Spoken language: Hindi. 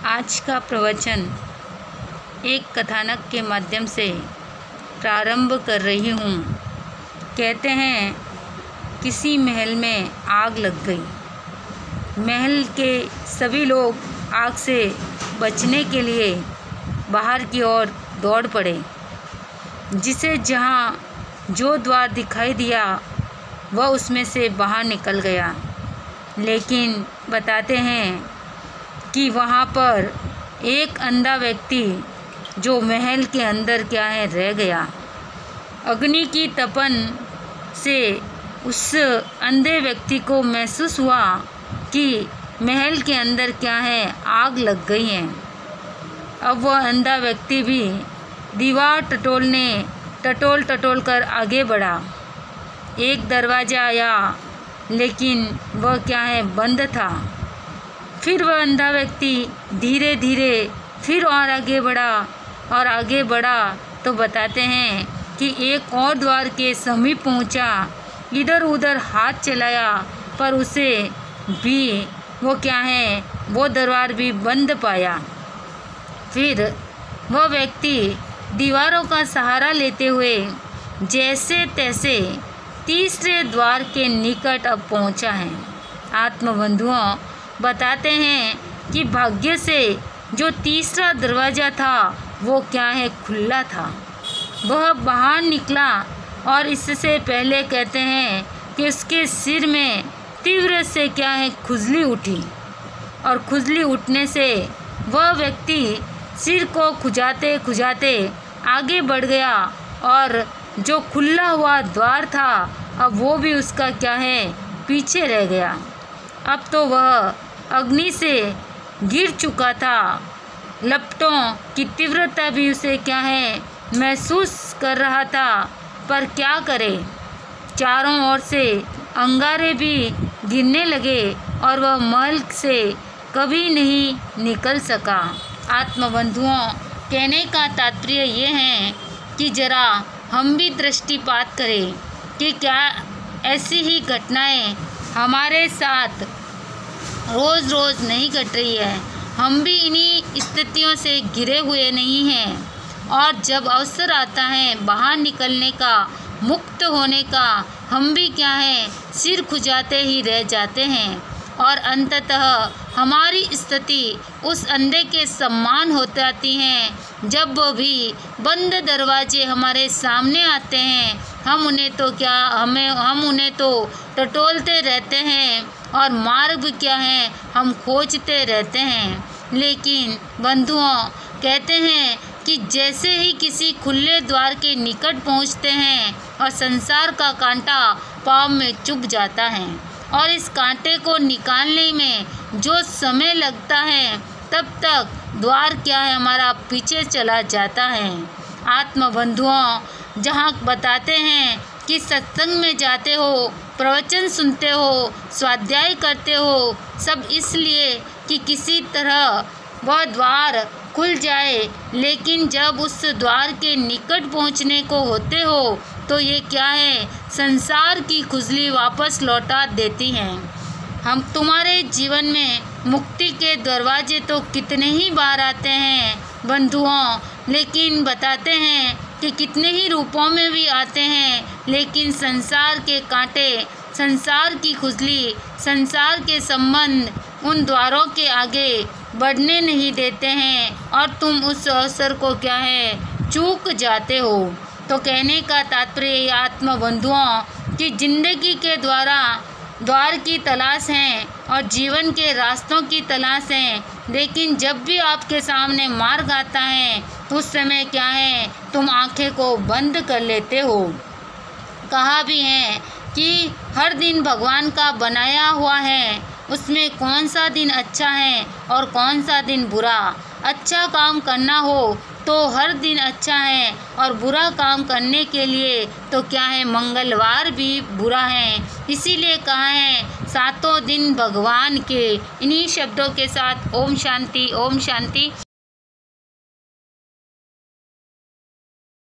आज का प्रवचन एक कथानक के माध्यम से प्रारंभ कर रही हूँ। कहते हैं किसी महल में आग लग गई। महल के सभी लोग आग से बचने के लिए बाहर की ओर दौड़ पड़े। जिसे जहाँ जो द्वार दिखाई दिया वह उसमें से बाहर निकल गया। लेकिन बताते हैं कि वहाँ पर एक अंधा व्यक्ति जो महल के अंदर रह गया। अग्नि की तपन से उस अंधे व्यक्ति को महसूस हुआ कि महल के अंदर आग लग गई है। अब वह अंधा व्यक्ति भी दीवार टटोल कर आगे बढ़ा। एक दरवाज़ा आया लेकिन वह बंद था। फिर वह अंधा व्यक्ति धीरे धीरे फिर और आगे बढ़ा तो बताते हैं कि एक और द्वार के समीप पहुंचा। इधर उधर हाथ चलाया पर उसे भी वो दरबार भी बंद पाया। फिर वह व्यक्ति दीवारों का सहारा लेते हुए जैसे तैसे तीसरे द्वार के निकट अब पहुंचा है। आत्मबंधुओं बताते हैं कि भाग्य से जो तीसरा दरवाज़ा था वो खुला था। वह बाहर निकला और इससे पहले कहते हैं कि उसके सिर में तीव्र से खुजली उठी और खुजली उठने से वह व्यक्ति सिर को खुजाते आगे बढ़ गया और जो खुला हुआ द्वार था अब वो भी उसका पीछे रह गया। अब तो वह अग्नि से गिर चुका था। लपटों की तीव्रता भी उसे महसूस कर रहा था, पर क्या करे। चारों ओर से अंगारे भी गिरने लगे और वह महल से कभी नहीं निकल सका। आत्मबंधुओं कहने का तात्पर्य ये है कि जरा हम भी दृष्टिपात करें कि क्या ऐसी ही घटनाएं हमारे साथ रोज़ रोज़ नहीं घट रही है। हम भी इन्हीं स्थितियों से घिरे हुए नहीं हैं और जब अवसर आता है बाहर निकलने का, मुक्त होने का, हम भी सिर खुजाते ही रह जाते हैं और अंततः हमारी स्थिति उस अंधे के समान हो जाती है। जब वो भी बंद दरवाजे हमारे सामने आते हैं हम उन्हें तो टटोलते रहते हैं और मार्ग हम खोजते रहते हैं। लेकिन बंधुओं कहते हैं कि जैसे ही किसी खुले द्वार के निकट पहुंचते हैं और संसार का कांटा पाँव में चुभ जाता है और इस कांटे को निकालने में जो समय लगता है तब तक द्वार हमारा पीछे चला जाता है। आत्मबंधुओं जहाँ बताते हैं कि सत्संग में जाते हो, प्रवचन सुनते हो, स्वाध्याय करते हो, सब इसलिए कि किसी तरह वह द्वार खुल जाए। लेकिन जब उस द्वार के निकट पहुंचने को होते हो तो ये संसार की खुजली वापस लौटा देती हैं। हम तुम्हारे जीवन में मुक्ति के दरवाजे तो कितने ही बार आते हैं बंधुओं, लेकिन बताते हैं कि कितने ही रूपों में भी आते हैं, लेकिन संसार के कांटे, संसार की खुजली, संसार के संबंध उन द्वारों के आगे बढ़ने नहीं देते हैं और तुम उस अवसर को चूक जाते हो। तो कहने का तात्पर्य आत्मबंधुओं कि जिंदगी के द्वार की तलाश है और जीवन के रास्तों की तलाश है, लेकिन जब भी आपके सामने मार्ग आता है उस समय तुम आंखें को बंद कर लेते हो। कहा भी है कि हर दिन भगवान का बनाया हुआ है, उसमें कौन सा दिन अच्छा है और कौन सा दिन बुरा। अच्छा काम करना हो तो हर दिन अच्छा है और बुरा काम करने के लिए तो मंगलवार भी बुरा है। इसीलिए कहा है 7 दिन भगवान के। इन्हीं शब्दों के साथ ओम शांति, ओम शांति।